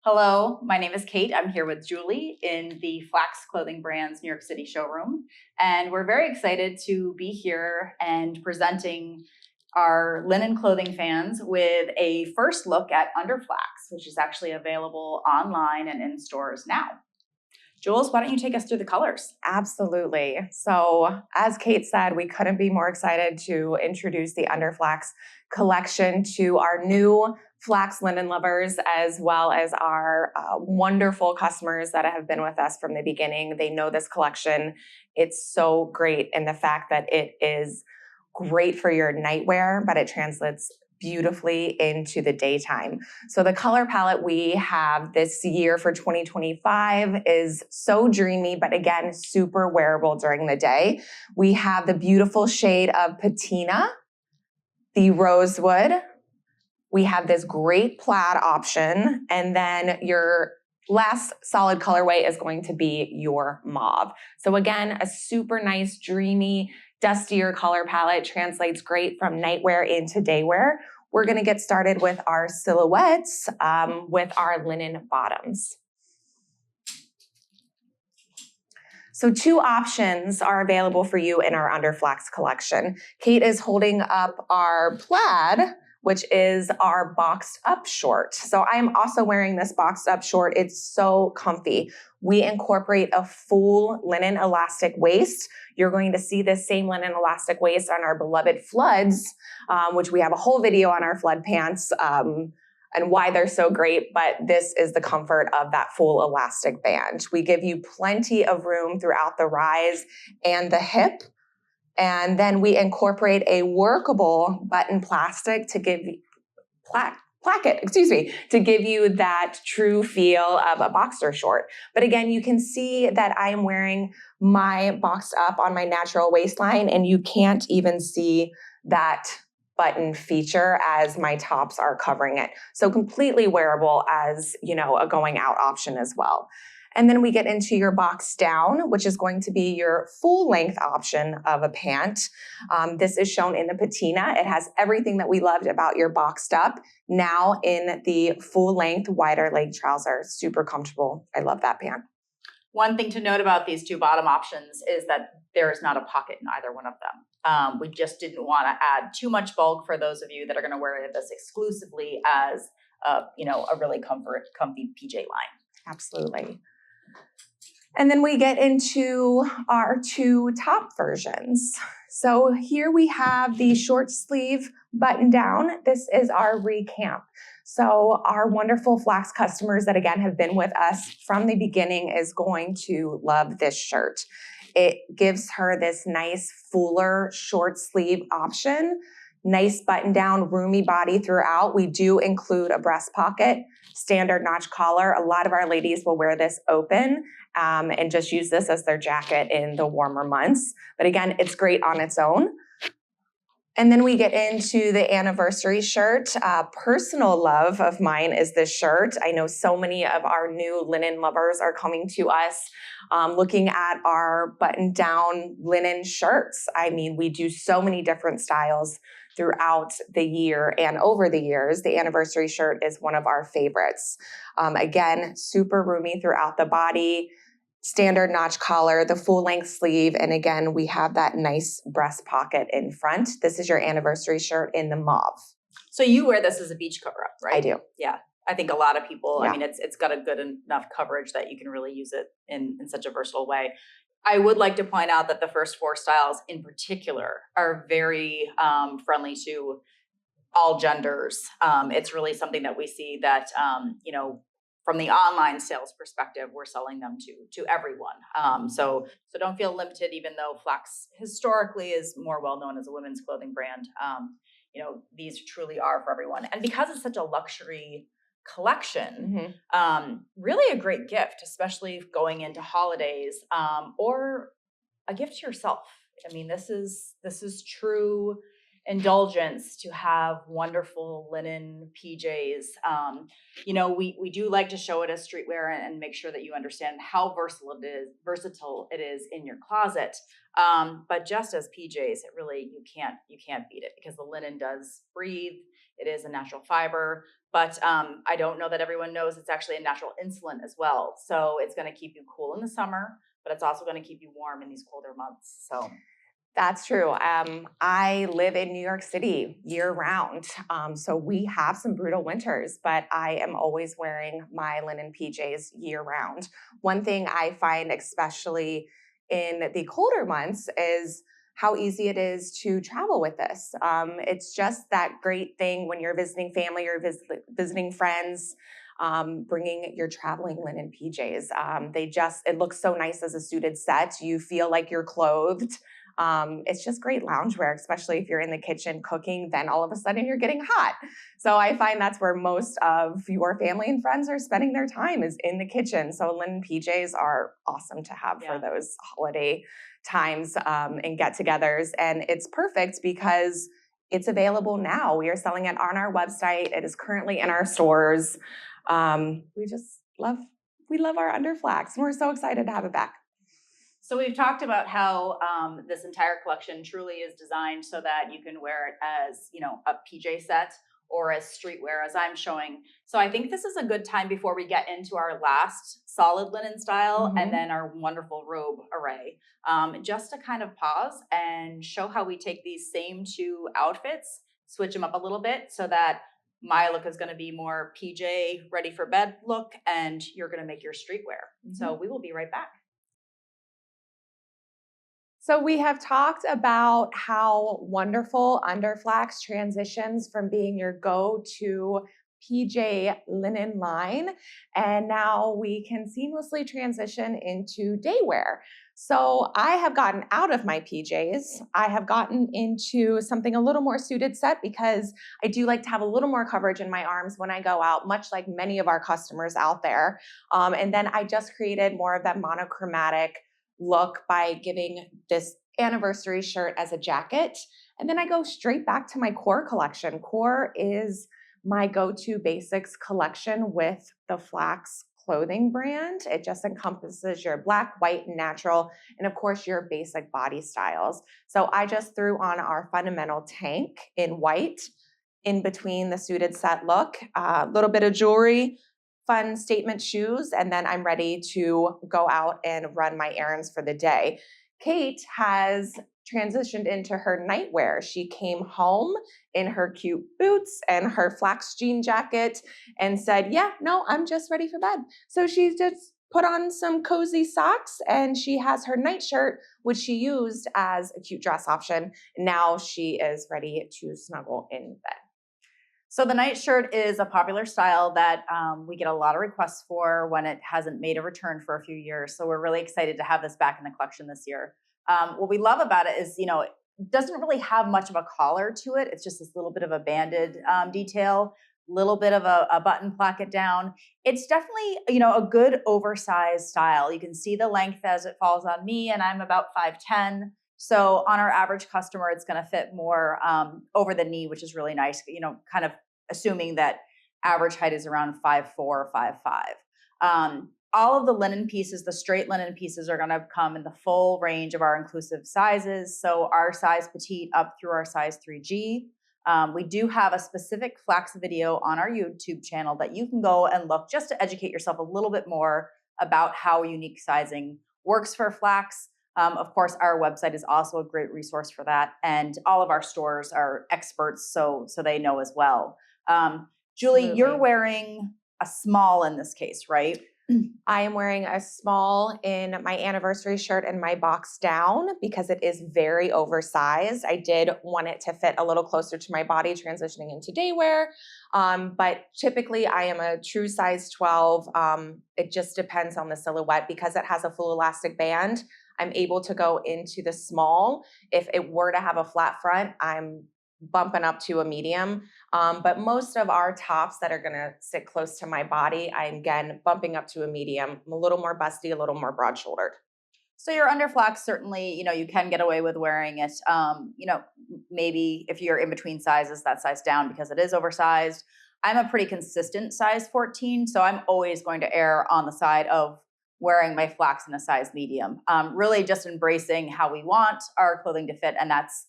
Hello, my name is Kate. I'm here with Julie in the Flax Clothing Brand's New York City showroom. And we're very excited to be here and presenting our linen clothing fans with a first look at UnderFLAX, which is actually available online and in stores now. Jules, why don't you take us through the colors? Absolutely. So as Kate said, we couldn't be more excited to introduce the UnderFLAX collection to our new flax linen lovers, as well as our wonderful customers that have been with us from the beginning. They know this collection. It's so great in the fact that it is great for your nightwear, but it translates beautifully into the daytime. So the color palette we have this year for 2025 is so dreamy, but again, super wearable during the day. We have the beautiful shade of patina, the rosewood. We have this great plaid option, and then your last solid colorway is going to be your mauve. So again, a super nice, dreamy, dustier color palette, translates great from nightwear into daywear. We're going to get started with our silhouettes with our linen bottoms. So two options are available for you in our UnderFLAX collection. Kate is holding up our plaid, which is our boxed up short. So I am also wearing this boxed up short. It's so comfy. We incorporate a full linen elastic waist. You're going to see this same linen elastic waist on our beloved floods, which we have a whole video on our flood pants and why they're so great, but this is the comfort of that full elastic band. We give you plenty of room throughout the rise and the hip. And then we incorporate a workable button plastic to give you to give you that true feel of a boxer short. But again, you can see that I am wearing my boxed up on my natural waistline, and you can't even see that button feature as my tops are covering it. So completely wearable as, you know, a going out option as well. And then we get into your box down, which is going to be your full length option of a pant. This is shown in the patina. It has everything that we loved about your boxed up, now in the full length wider leg trouser. Super comfortable. I love that pant. One thing to note about these two bottom options is that there is not a pocket in either one of them. We just didn't want to add too much bulk for those of you that are going to wear this exclusively as a really comfy PJ line. Absolutely. And then we get into our two top versions. So here we have the short sleeve button down. This is our Recamp. So our wonderful flax customers that again have been with us from the beginning is going to love this shirt. It gives her this nice fuller short sleeve option. Nice button down, roomy body throughout. We do include a breast pocket, standard notch collar. A lot of our ladies will wear this open and just use this as their jacket in the warmer months. But again, it's great on its own. And then we get into the anniversary shirt. Personal love of mine is this shirt. I know so many of our new linen lovers are coming to us looking at our button down linen shirts. I mean, we do so many different styles throughout the year and over the years. The anniversary shirt is one of our favorites. Again, super roomy throughout the body, standard notch collar, the full length sleeve, and again, we have that nice breast pocket in front. This is your anniversary shirt in the mauve. So you wear this as a beach cover-up, right? I do. Yeah. I think a lot of people, Yeah. I mean, it's got a good enough coverage that you can really use it in such a versatile way. I would like to point out that the first four styles in particular are very friendly to all genders. It's really something that we see that, from the online sales perspective, we're selling them to everyone. So don't feel limited, even though Flax historically is more well known as a women's clothing brand. These truly are for everyone. And because it's such a luxury collection, really a great gift, especially going into holidays, or a gift to yourself. I mean, this is true indulgence to have wonderful linen PJs. We do like to show it as streetwear and make sure that you understand how versatile it is in your closet. But just as PJs, it really you can't beat it because the linen does breathe. It is a natural fiber, but I don't know that everyone knows it's actually a natural insulant as well. So it's going to keep you cool in the summer, but it's also going to keep you warm in these colder months. So that's true. I live in New York City year round. So we have some brutal winters, but I am always wearing my linen PJs year round. One thing I find, especially in the colder months, is how easy it is to travel with this. It's just that great thing when you're visiting family or visiting friends. Bringing your traveling linen PJs. It looks so nice as a suited set. You feel like you're clothed. It's just great loungewear, especially if you're in the kitchen cooking, then all of a sudden you're getting hot. So I find that's where most of your family and friends are spending their time, is in the kitchen. So linen PJs are awesome to have for those holiday times and get-togethers. And it's perfect because it's available now. We are selling it on our website. It is currently in our stores. We love our UnderFLAX, and we're so excited to have it back. So we've talked about how this entire collection truly is designed so that you can wear it as, a PJ set or as streetwear, as I'm showing. So I think this is a good time before we get into our last solid linen style and then our wonderful robe array, just to kind of pause and show how we take these same two outfits, switch them up a little bit so that my look is going to be more PJ ready for bed look, and you're going to make your streetwear. So we will be right back. So we have talked about how wonderful UnderFLAX transitions from being your go-to PJ linen line, and now we can seamlessly transition into daywear. So I have gotten out of my PJs. I have gotten into something a little more suited set because I do like to have a little more coverage in my arms when I go out, much like many of our customers out there. And then I just created more of that monochromatic look by giving this anniversary shirt as a jacket. And then I go straight back to my core collection. Core is my go-to basics collection with the Flax clothing brand. It just encompasses your black, white, and natural, and of course your basic body styles. So I just threw on our fundamental tank in white in between the suited set look, a little bit of jewelry, fun statement shoes, and then I'm ready to go out and run my errands for the day. Kate has transitioned into her nightwear. She came home in her cute boots and her flax jean jacket and said, yeah, no, I'm just ready for bed. So she just put on some cozy socks and she has her nightshirt, which she used as a cute dress option. Now she is ready to snuggle in bed. So the nightshirt is a popular style that we get a lot of requests for when it hasn't made a return for a few years. So we're really excited to have this back in the collection this year. What we love about it is, it doesn't really have much of a collar to it. It's just this little bit of a banded detail, little bit of a button placket down. It's definitely, a good oversized style. You can see the length as it falls on me, and I'm about 5'10". So on our average customer, it's going to fit more over the knee, which is really nice, kind of assuming that average height is around 5'4" or 5'5". All of the linen pieces, the straight linen pieces, are going to come in the full range of our inclusive sizes. So our size petite up through our size 3G. We do have a specific Flax video on our YouTube channel that you can go and look just to educate yourself a little bit more about how unique sizing works for Flax. Of course, our website is also a great resource for that. And all of our stores are experts, so they know as well. Julie, Absolutely. You're wearing a small in this case, right? I am wearing a small in my anniversary shirt and my box down because it is very oversized. I did want it to fit a little closer to my body transitioning into daywear. But typically I am a true size 12. It just depends on the silhouette. Because it has a full elastic band, I'm able to go into the small. If it were to have a flat front, I'm bumping up to a medium. But most of our tops that are gonna sit close to my body, I'm again bumping up to a medium. I'm a little more busty, a little more broad-shouldered. So your UnderFLAX, certainly, you can get away with wearing it. Maybe if you're in between sizes, that size down because it is oversized. I'm a pretty consistent size 14, so I'm always going to err on the side of wearing my flax in a size medium. Really just embracing how we want our clothing to fit, and that's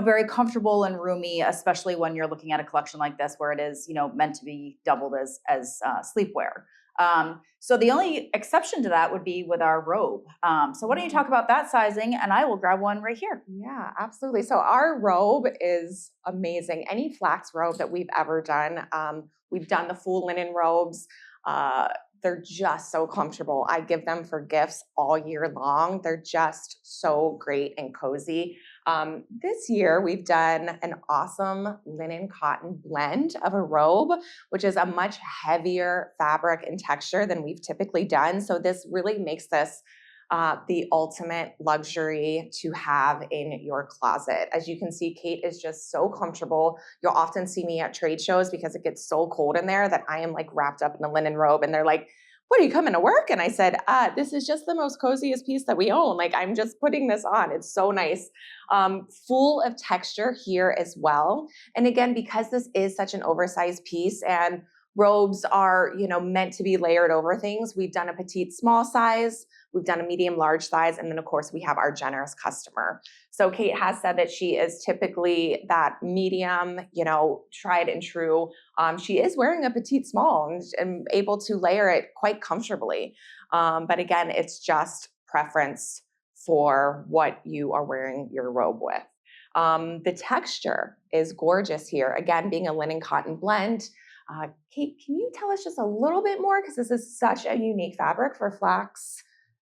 very comfortable and roomy, especially when you're looking at a collection like this where it is, meant to be doubled as sleepwear. So the only exception to that would be with our robe. So why don't you talk about that sizing, and I will grab one right here. Yeah, absolutely. So our robe is amazing. Any flax robe that we've ever done, we've done the full linen robes. They're just so comfortable. I give them for gifts all year long. They're just so great and cozy. This year, we've done an awesome linen cotton blend of a robe, which is a much heavier fabric and texture than we've typically done. So this really makes this the ultimate luxury to have in your closet. As you can see, Kate is just so comfortable. You'll often see me at trade shows because it gets so cold in there that I am like wrapped up in a linen robe, and they're like, "What, are you coming to work?" And I said, this is just the most coziest piece that we own. Like, I'm just putting this on. It's so nice. Full of texture here as well. And again, because this is such an oversized piece and robes are, meant to be layered over things, we've done a petite small size, we've done a medium large size, and then of course we have our generous customer. So Kate has said that she is typically that medium, tried and true. She is wearing a petite small and able to layer it quite comfortably. But again, it's just preference for what you are wearing your robe with. The texture is gorgeous here. Again, being a linen cotton blend. Kate, can you tell us just a little bit more? Because this is such a unique fabric for flax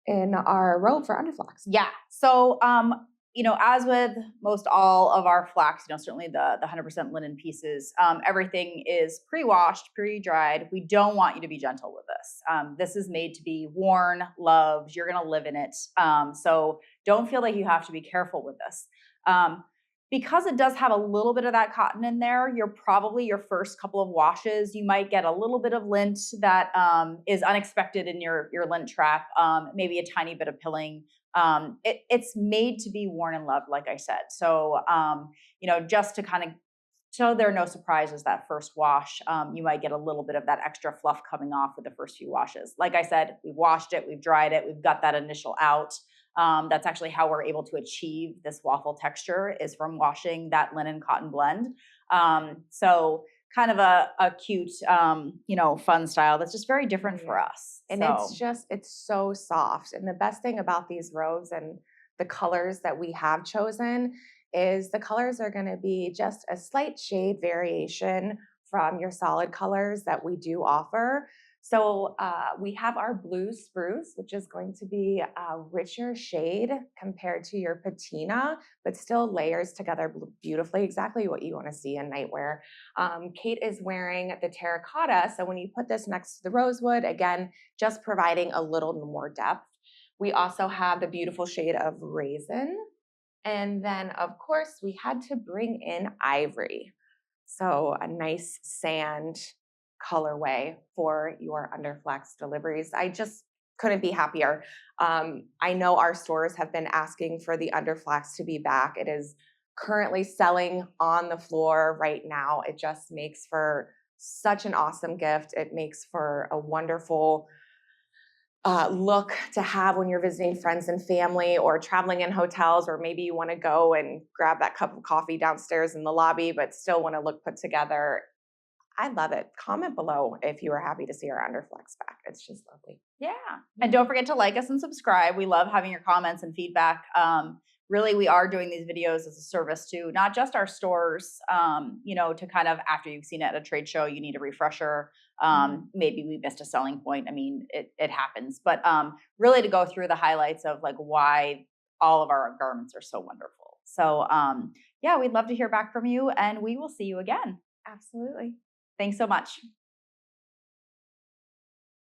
in our robe for UnderFLAX. Yeah. So, as with most all of our flax, certainly the 100% linen pieces, everything is pre-washed, pre-dried. We don't want you to be gentle with this. This is made to be worn, loved. You're going to live in it. So don't feel like you have to be careful with this. Because it does have a little bit of that cotton in there, your first couple of washes, you might get a little bit of lint that is unexpected in your lint trap, maybe a tiny bit of pilling. It's made to be worn and loved, like I said. So, just to kind of so there are no surprises that first wash, you might get a little bit of that extra fluff coming off with the first few washes. Like I said, we've washed it, we've dried it, we've got that initial out. That's actually how we're able to achieve this waffle texture, is from washing that linen cotton blend. So kind of a cute, fun style that's just very different for us. And it's so soft. And the best thing about these robes and the colors that we have chosen is the colors are going to be just a slight shade variation from your solid colors that we do offer. So we have our blue spruce, which is going to be a richer shade compared to your patina, but still layers together beautifully, exactly what you want to see in nightwear. Kate is wearing the terracotta, so when you put this next to the rosewood, again, just providing a little more depth. We also have the beautiful shade of raisin. And then, of course, we had to bring in ivory. So a nice sand colorway for your UnderFLAX deliveries. I just couldn't be happier. I know our stores have been asking for the UnderFLAX to be back. It is currently selling on the floor right now. It just makes for such an awesome gift. It makes for a wonderful look to have when you're visiting friends and family or traveling in hotels, or maybe you want to go and grab that cup of coffee downstairs in the lobby, but still want to look put together. I love it. Comment below if you are happy to see our UnderFLAX back. It's just lovely. Yeah. And don't forget to like us and subscribe. We love having your comments and feedback. Really, we are doing these videos as a service to not just our stores, to kind of, after you've seen it at a trade show, you need a refresher. Maybe we missed a selling point. I mean, it happens. But really to go through the highlights of like why all of our garments are so wonderful. So we'd love to hear back from you, and we will see you again. Absolutely. Thanks so much.